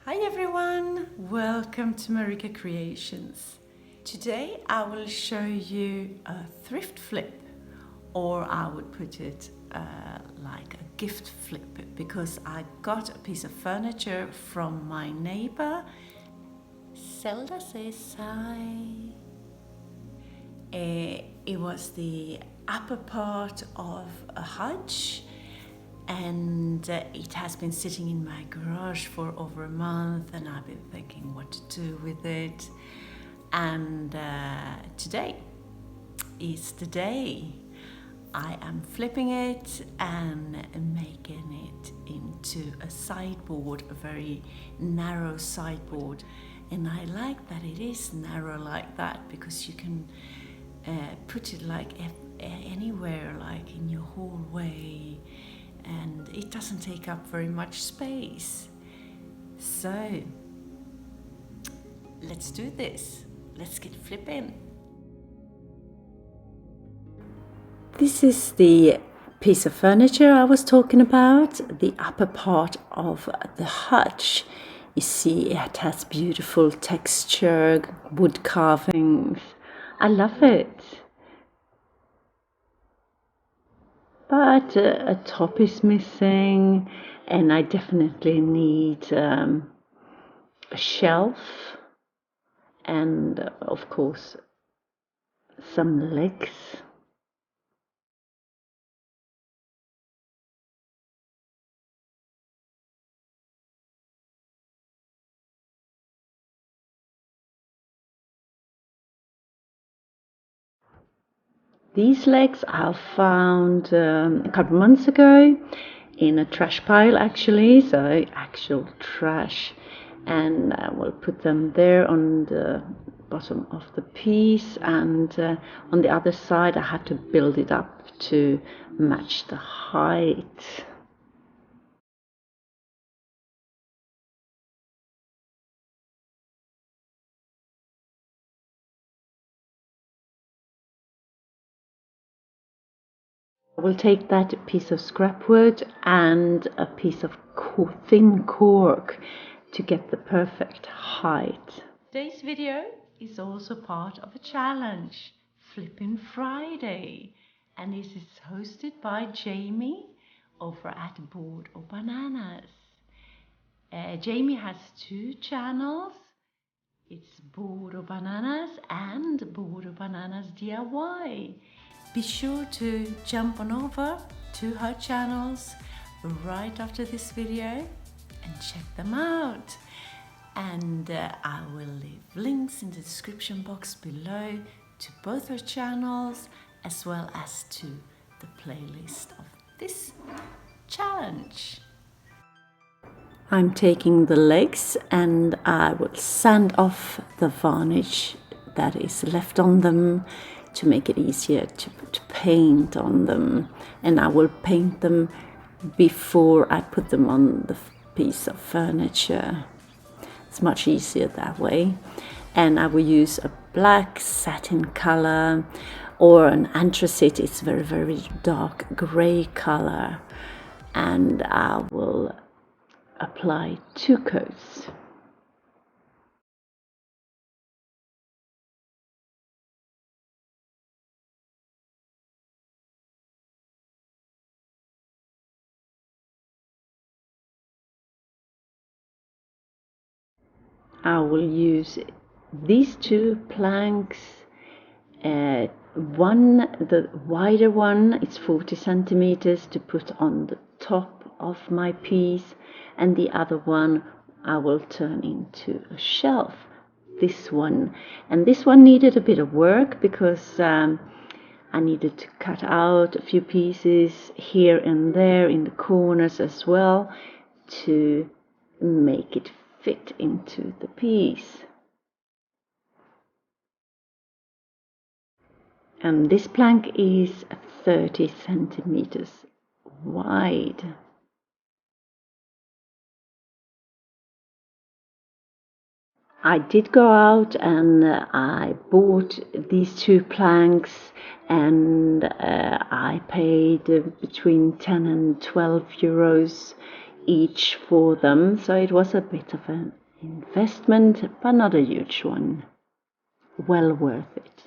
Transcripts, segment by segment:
Hi everyone, welcome to MarikaCreations. Today I will show you a thrift flip, or I would put it like a gift flip, because I got a piece of furniture from my neighbor. Zelda says hi. It was the upper part of a hutch, and it has been sitting in my garage for over a month, and I've been thinking what to do with it. And today is the day. I am flipping it and making it into a sideboard, a very narrow sideboard. And I like that it is narrow like that, because you can put it like anywhere, like in your hallway, and it doesn't take up very much space. So let's do this. Let's get flipping. This is the piece of furniture I was talking about, the upper part of the hutch. You see, it has beautiful texture, wood carvings. I love it. But a top is missing, and I definitely need a shelf, and of course some legs. These legs I found a couple months ago in a trash pile, actually, so actual trash, and I will put them there on the bottom of the piece, and on the other side I had to build it up to match the height. I will take that piece of scrap wood and a piece of thin cork to get the perfect height. Today's video is also part of a challenge, FLIPPIN Friday, and this is hosted by Jaime over at Board of Bananas. Jaime has two channels. It's Board of Bananas and Board of Bananas DIY. Be sure to jump on over to her channels right after this video and check them out. And I will leave links in the description box below to both her channels, as well as to the playlist of this challenge. I'm taking the legs and I will sand off the varnish that is left on them to make it easier to paint on them, and I will paint them before I put them on the piece of furniture. It's much easier that way. And I will use a black satin color or an anthracite. It's very, very dark gray color, and I will apply 2 coats. I will use these 2 planks. The wider one, it's 40 centimeters to put on the top of my piece, and the other one I will turn into a shelf. This one needed a bit of work, because I needed to cut out a few pieces here and there in the corners as well to make it fit into the piece. And this plank is 30 centimeters wide. I did go out and I bought these 2 planks, and I paid between 10 and 12 euros each for them, so it was a bit of an investment, but not a huge one. Well worth it.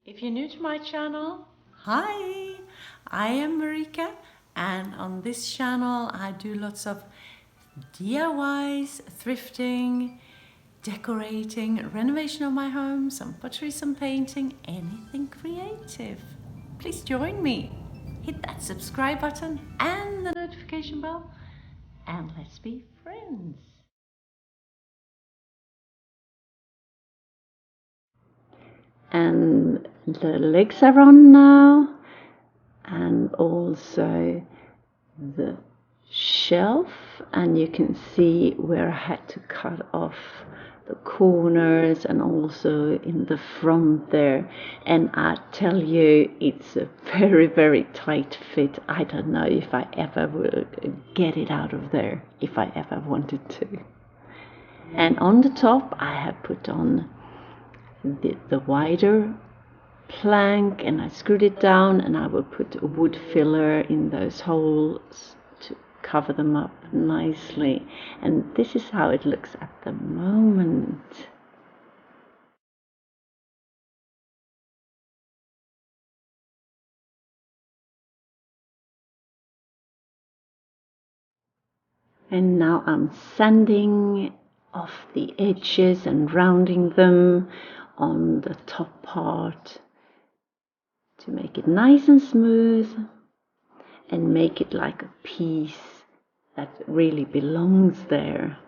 If you're new to my channel, hi! I am Marika, and on this channel I do lots of DIYs, thrifting, decorating, renovation of my home, some pottery, some painting, anything creative. Please join me. Hit that subscribe button and the notification bell, and let's be friends. And the legs are on now, and also the shelf, and you can see where I had to cut off the corners and also in the front there, and I tell you, it's a very tight fit. I don't know if I ever will get it out of there if I ever wanted to. And on the top I have put on the wider plank, and I screwed it down, and I will put a wood filler in those holes to cover them up nicely. And this is how it looks at the moment. And now I'm sanding off the edges and rounding them on the top part to make it nice and smooth and make it like a piece that really belongs there.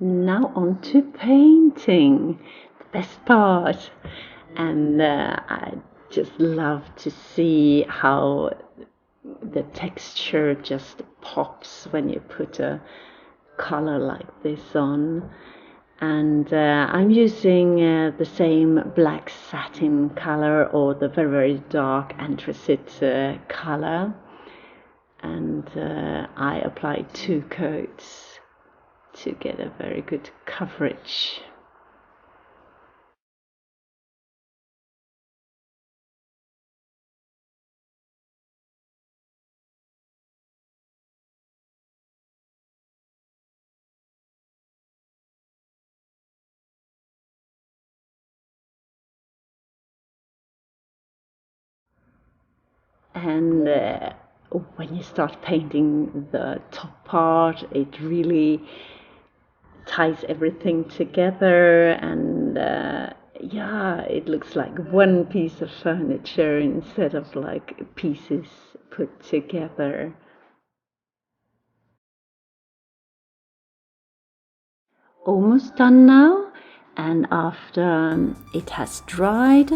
Now on to painting, the best part. And I just love to see how the texture just pops when you put a color like this on. And I'm using the same black satin color, or the very dark anthracite color, and I applied 2 coats to get a very good coverage. And when you start painting the top part, it really ties everything together, and yeah, it looks like one piece of furniture instead of like pieces put together. Almost done now, and after it has dried,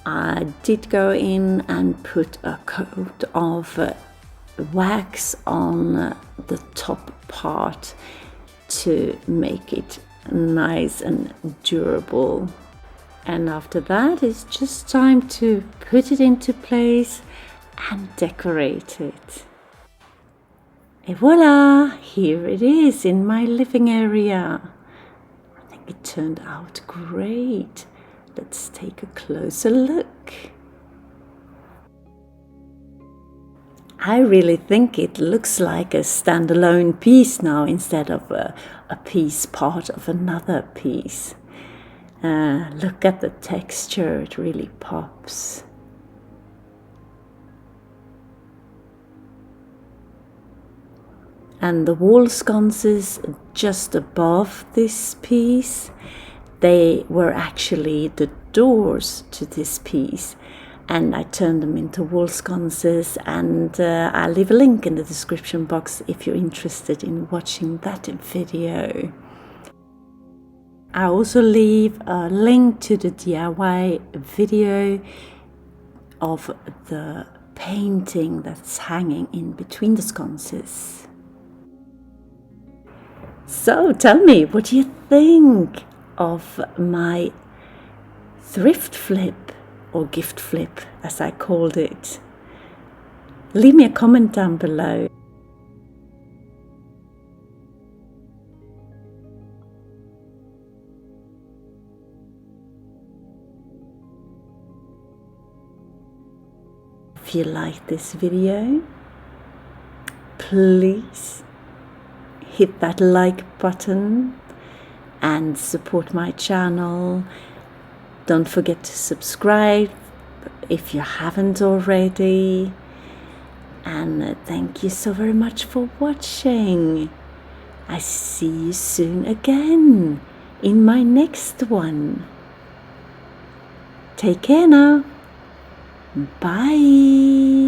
I did go in and put a coat of wax on the top part to make it nice and durable. And after that, it's just time to put it into place and decorate it. Et voila! Here it is in my living area. I think it turned out great. Let's take a closer look. I really think it looks like a standalone piece now instead of a piece part of another piece. Look at the texture, it really pops. And the wall sconces just above this piece, they were actually the doors to this piece, and I turned them into wall sconces, and I'll leave a link in the description box if you're interested in watching that video. I also leave a link to the DIY video of the painting that's hanging in between the sconces. So tell me, what do you think of my thrift flip or gift flip, as I called it. Leave me a comment down below. If you like this video, please hit that like button and support my channel. Don't forget to subscribe if you haven't already. And thank you so very much for watching. I see you soon again in my next one. Take care now. Bye.